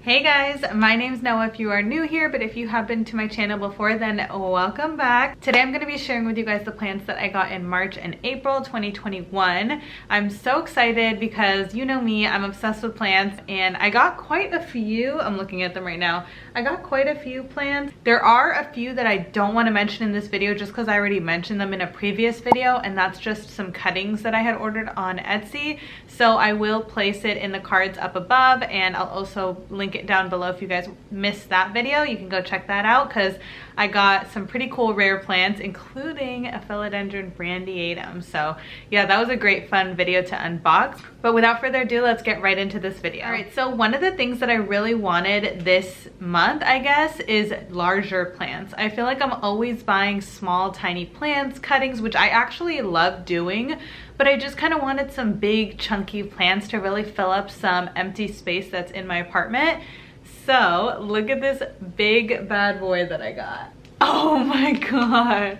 Hey guys, my name's Noah if you are new here, but if you have been to my channel before, then welcome back. Today I'm going to be sharing with you guys the plants that I got in March and April 2021. I'm so excited because you know me, I'm obsessed with plants and I got quite a few. I'm looking at them right now. I got quite a few plants. There are a few that I don't want to mention in this video just because I already mentioned them in a previous video, and that's just some cuttings that I had ordered on Etsy. So I will place it in the cards up above, and I'll also link it down below if you guys missed that video. You can go check that out because I got some pretty cool rare plants, including a philodendron brandiatum. So yeah, that was a great fun video to unbox. But without further ado, let's get right into this video. All right, so one of the things that I really wanted this month, I guess, is larger plants. I feel like I'm always buying small, tiny plants, cuttings, which I actually love doing, but I just kind of wanted some big, chunky plants to really fill up some empty space that's in my apartment. So look at this big bad boy that I got. Oh my god,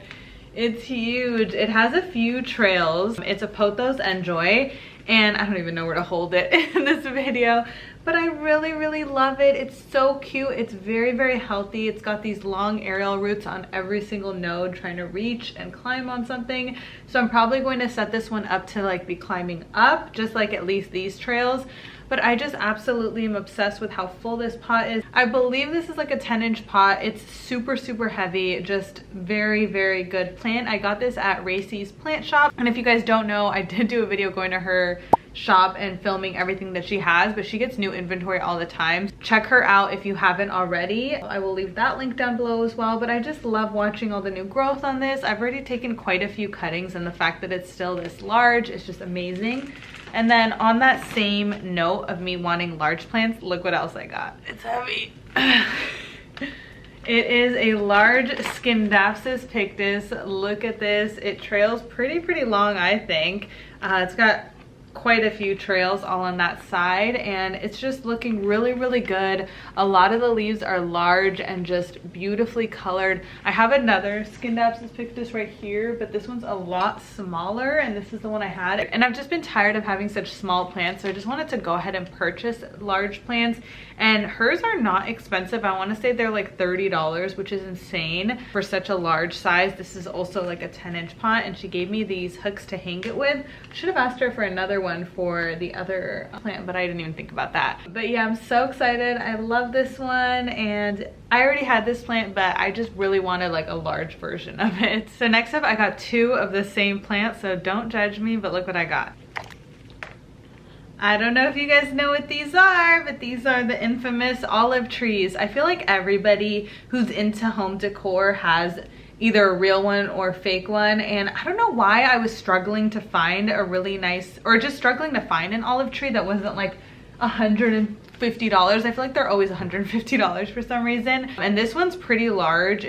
it's huge. It has a few trails. It's a Pothos Enjoy, and I don't even know where to hold it in this video, but I really love it. It's so cute. It's very healthy. It's got these long aerial roots on every single node trying to reach and climb on something. So I'm probably going to set this one up to like be climbing up, just like at least these trails. But I just absolutely am obsessed with how full this pot is. I believe this is like a 10-inch pot. It's super heavy, just very good plant. I got this at Rozay's plant shop, and if you guys don't know, I did do a video going to her shop and filming everything that she has, but she gets new inventory all the time. Check her out if you haven't already. I will leave that link down below as well, but I just love watching all the new growth on this. I've already taken quite a few cuttings, and the fact that it's still this large is just amazing. And then on that same note of me wanting large plants, look what else I got. It's heavy. It is a large dapsis pictus. Look at this. It trails pretty long, I think. It's got quite a few trails all on that side, and it's just looking really good. A lot of the leaves are large and just beautifully colored. I have another dapsis pictus right here, but this one's a lot smaller, and this is the one I had. And I've just been tired of having such small plants, so I just wanted to go ahead and purchase large plants. And hers are not expensive. I want to say they're like $30, which is insane for such a large size. This is also like a 10-inch pot, and she gave me these hooks to hang it with. I should have asked her for another one for the other plant, but I didn't even think about that. But yeah, I'm so excited. I love this one, and I already had this plant, but I just really wanted like a large version of it. So next up, I got two of the same plant, so don't judge me, but look what I got. I don't know if you guys know what these are, but these are the infamous olive trees. I feel like everybody who's into home decor has either a real one or a fake one, and I don't know why I was struggling to find a really nice, or just struggling to find an olive tree that wasn't like $150. I feel like they're always $150 for some reason. And this one's pretty large.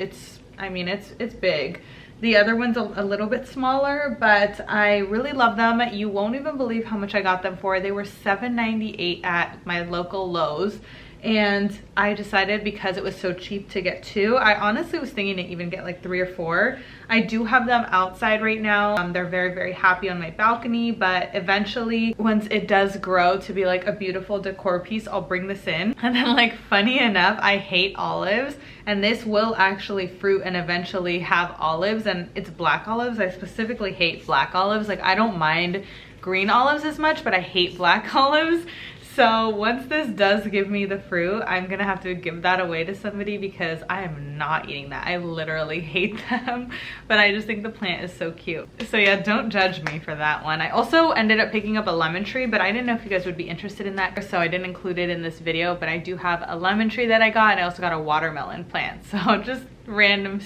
I mean, it's big. The other one's a little bit smaller, but I really love them. You won't even believe how much I got them for. They were $7.98 at my local Lowe's. And I decided, because it was so cheap, to get two. I honestly was thinking to even get like 3 or 4. I do have them outside right now. They're very happy on my balcony, but eventually, once it does grow to be like a beautiful decor piece, I'll bring this in. And then, like, funny enough, I hate olives, and this will actually fruit and eventually have olives, and it's black olives. I specifically hate black olives. Like, I don't mind green olives as much, but I hate black olives. So once this does give me the fruit, I'm gonna have to give that away to somebody because I am not eating that. I literally hate them, but I just think the plant is so cute. So yeah, don't judge me for that one. I also ended up picking up a lemon tree, but I didn't know if you guys would be interested in that, so I didn't include it in this video, but I do have a lemon tree that I got, and I also got a watermelon plant. So just random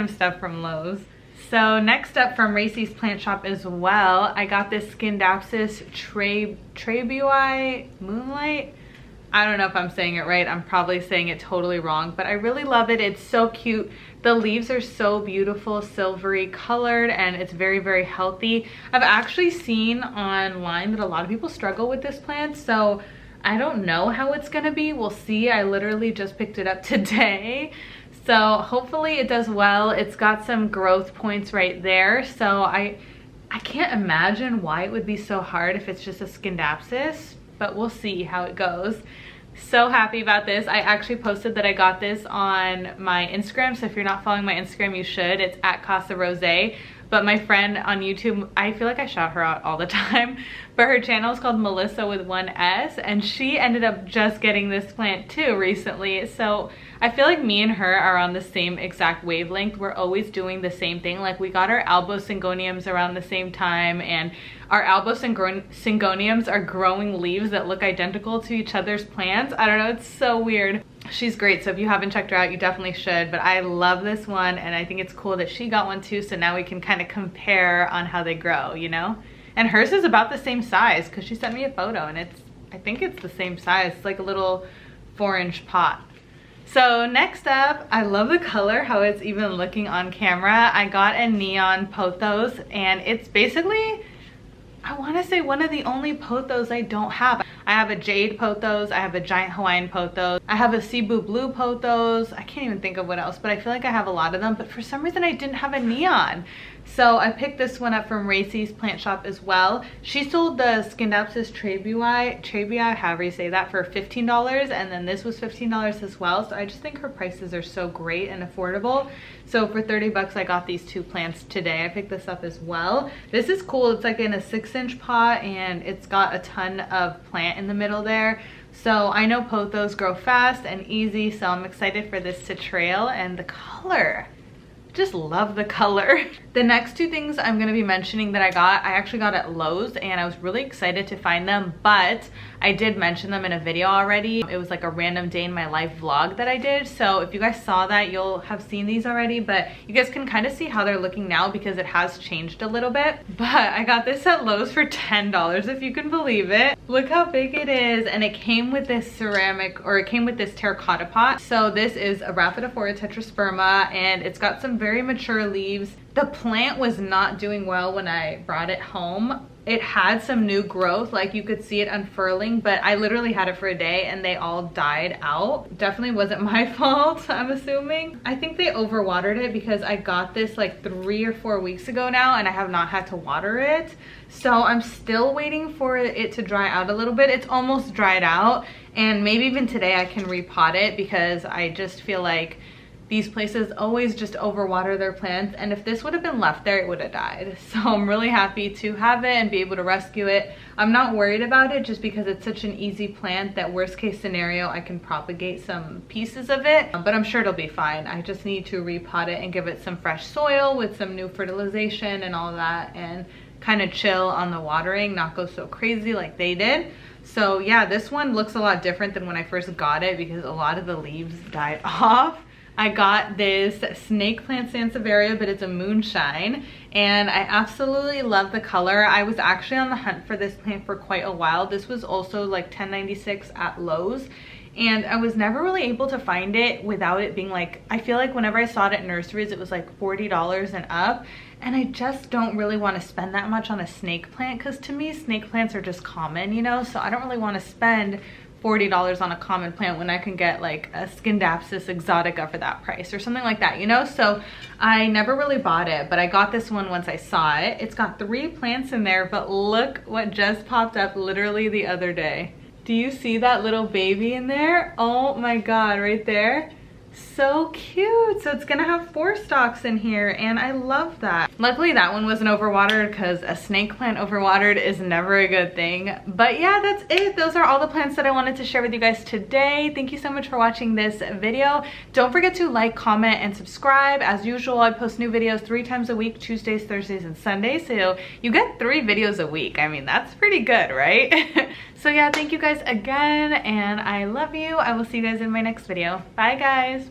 stuff from Lowe's. So next up, from Rozay's plant shop as well, I got this dapsis Trebui Moonlight. I don't know if I'm saying it right. I'm probably saying it totally wrong, but I really love it. It's so cute. The leaves are so beautiful, silvery colored, and it's very healthy. I've actually seen online that a lot of people struggle with this plant, so I don't know how it's gonna be. We'll see. I literally just picked it up today. So hopefully it does well. It's got some growth points right there. So I can't imagine why it would be so hard if it's just a dapsis, but we'll see how it goes. So happy about this. I actually posted that I got this on my Instagram, so if you're not following my Instagram, you should. It's at Rozay. But my friend on YouTube, I feel like I shout her out all the time, but her channel is called Melissa with one S, and she ended up just getting this plant too recently. So I feel like me and her are on the same exact wavelength. We're always doing the same thing. Like, we got our albosingoniums around the same time, and our albosingoniums are growing leaves that look identical to each other's plants. I don't know, it's so weird. She's great, so if you haven't checked her out, you definitely should. But I love this one, and I think it's cool that she got one too, so now we can kind of compare on how they grow, you know? And hers is about the same size, because she sent me a photo, and I think it's the same size. It's like a little 4-inch pot. So next up, I love the color, how it's even looking on camera. I got a neon pothos, and it's basically, I want to say, one of the only pothos I don't have. I have a jade pothos, I have a giant Hawaiian pothos, I have a Cebu blue pothos. I can't even think of what else, but I feel like I have a lot of them, but for some reason I didn't have a neon. So I picked this one up from Racy's plant shop as well. She sold the Scindapsus trabei, however you say that, for $15, and then this was $15 as well. So I just think her prices are so great and affordable. So for 30 bucks, I got these two plants today. I picked this up as well. This is cool. It's like in a 6-inch pot, and it's got a ton of plant in the middle there. So I know pothos grow fast and easy, so I'm excited for this to trail. And the color, just love the color. The next two things I'm going to be mentioning that I actually got at Lowe's, and I was really excited to find them, but I did mention them in a video already. It was like a random day in my life vlog that I did, so if you guys saw that, you'll have seen these already, but you guys can kind of see how they're looking now because it has changed a little bit. But I got this at Lowe's for $10, if you can believe it. Look how big it is, and it came with this ceramic, or it came with this terracotta pot. So this is a Rhaphidophora Tetrasperma, and it's got some very mature leaves. The plant was not doing well when I brought it home. It had some new growth, like you could see it unfurling, but I literally had it for a day and they all died out. Definitely wasn't my fault, I'm assuming. I think they overwatered it because I got this like 3 or 4 weeks ago now, and I have not had to water it. So I'm still waiting for it to dry out a little bit. It's almost dried out, and maybe even today I can repot it because I just feel like these places always just overwater their plants, and if this would have been left there, it would have died. So I'm really happy to have it and be able to rescue it. I'm not worried about it just because it's such an easy plant that worst case scenario, I can propagate some pieces of it, but I'm sure it'll be fine. I just need to repot it and give it some fresh soil with some new fertilization and all that, and kind of chill on the watering, not go so crazy like they did. So yeah, this one looks a lot different than when I first got it because a lot of the leaves died off. I got this snake plant Sansevieria, but it's a moonshine, and I absolutely love the color. I was actually on the hunt for this plant for quite a while. This was also like $10.96 at Lowe's, and I was never really able to find it without it being like, I feel like whenever I saw it at nurseries, it was like $40 and up, and I just don't really want to spend that much on a snake plant because to me, snake plants are just common, you know, so I don't really want to spend $40 on a common plant when I can get like a Scindapsus exotica for that price or something like that, you know? So I never really bought it, but I got this one once I saw it. It's got 3 plants in there, but look what just popped up literally the other day. Do you see that little baby in there? Oh my God, right there. So cute. So it's gonna have 4 stalks in here, and I love that. Luckily that one wasn't overwatered because a snake plant overwatered is never a good thing. But yeah, that's it. Those are all the plants that I wanted to share with you guys today. Thank you so much for watching this video. Don't forget to like, comment, and subscribe. As usual, I post new videos 3 times a week, Tuesdays, Thursdays, and Sundays. So you get 3 videos a week. I mean, that's pretty good, right? So yeah, thank you guys again, and I love you. I will see you guys in my next video. Bye guys.